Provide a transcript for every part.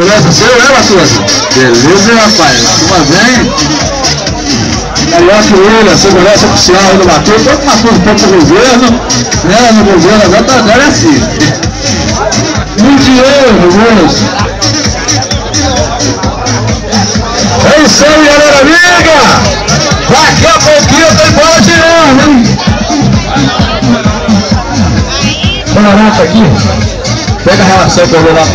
Segurança seu, né, Matuza? Beleza, rapaz. Turma bem. Carioca William, segurança oficial do Matuza. Todo Matuza foi pro governo, né? No governo agora é assim. Muito dinheiro, moço. É isso aí, galera amiga! Daqui a pouquinho tem bola de novo, hein? Colorado aqui. Pega a relação com o lá.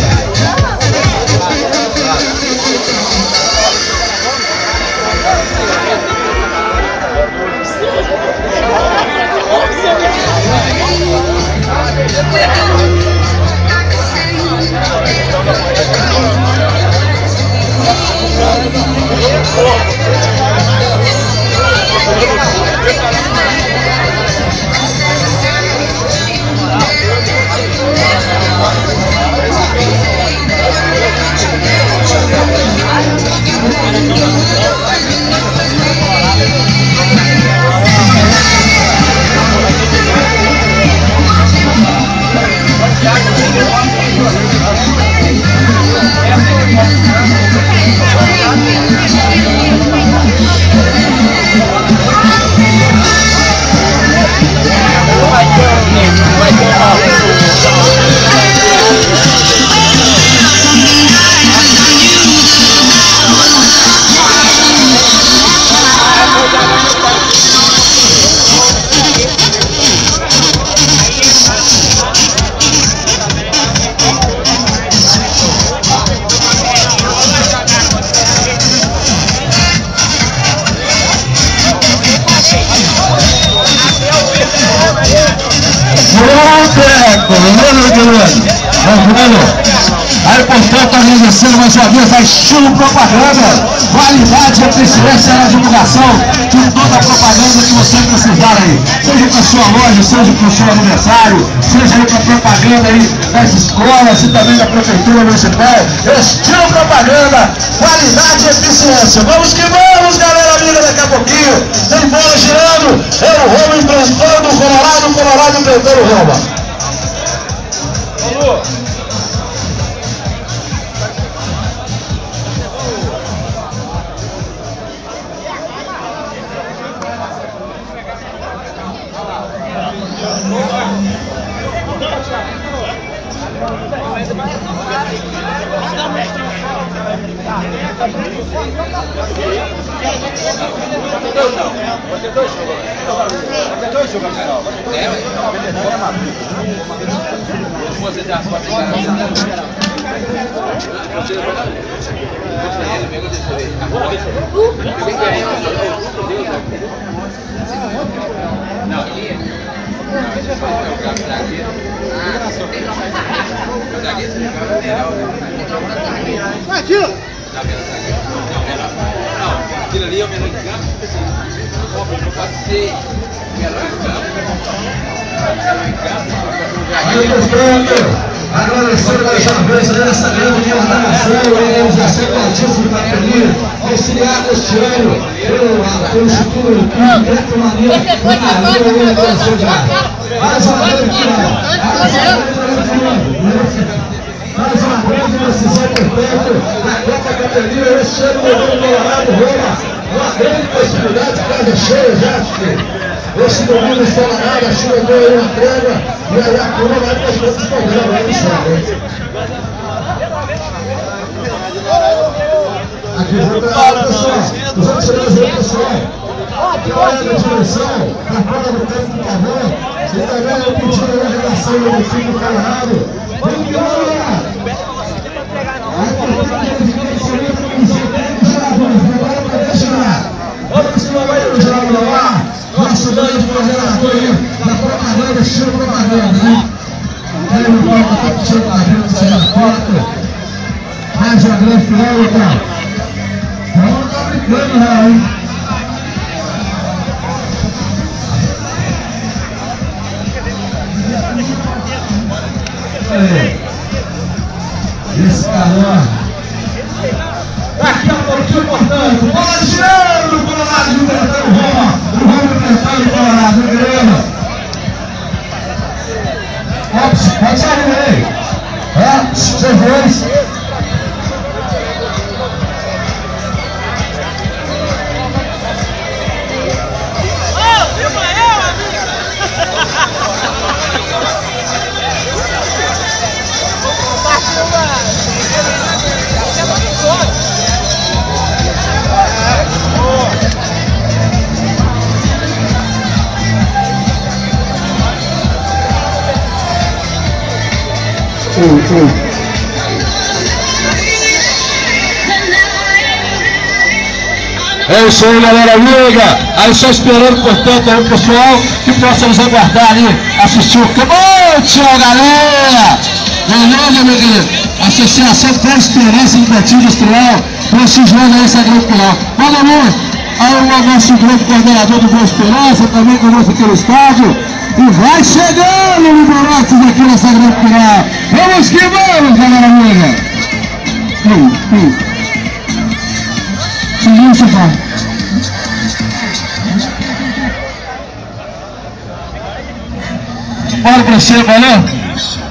Aí, portanto, agradecendo mais uma vez a Estilo Propaganda, qualidade e eficiência na divulgação de toda a propaganda que você precisar aí, seja para sua loja, seja para o seu aniversário, seja aí para propaganda aí das escolas e também da Prefeitura Municipal. Estilo Propaganda, qualidade e eficiência. Vamos que vamos, galera amiga, daqui a pouquinho tem bola girando, é o Roma enfrentando o Colorado enfrentando o Roma. Aquilo ali é o menor de campo. Eu passei menor de campo. Agradecendo mais uma vez essa grande organização e realização coletiva do Capelinho, auxiliado este ano pelo Instituto Dentro Maneiro, na organização de arte. Mais uma grande decisão, portanto, na Copa Capelinho, este ano no Colorado Roma, uma grande possibilidade de casa cheia já, esse domingo está na área, a chuva deu aí uma trégua, e aí a curva vai para os outros programas, aí no chão. Aqui foi para a área, pessoal. Os outros chegamos aí, pessoal. Aqui olha a direção, para fora do campo do Pavão. E também eu pedi a relação do filho do Colorado. Vamos que vamos lá! Aí, portanto, ele fica em cima do município, já vamos, agora para deixar. Vamos que vamos aí no geral lá. Nosso grande coordenador aí da propaganda, Estilo Propaganda, né? Ele não pode estar puxando a gente sair da foto. Mais uma grande final, então. Então não tá brincando não, hein? Aí. Esse calor. Daqui a pouquinho, portanto, bola girando no Colorado, enfrentando o Roma. O Roma enfrentando o Colorado, o Grêmio. Ops, pode sair aí. Ó, vocês dois. É isso aí, galera amiga. Aí só esperando, portanto, aí o pessoal que possa nos aguardar ali, assistir o campo. Ô, tchau, galera! Beleza, meu querido? Associação da Esperança Educativa Industrial, prestigiando aí essa grande final. Manda muito ao nosso grande coordenador do Boa Esperança, também conosco aqui no estádio. E vai chegando o Liberatos aqui nessa grande final. Vamos que vamos, galera amiga! Silêncio, pai. Bora pra cima, valeu?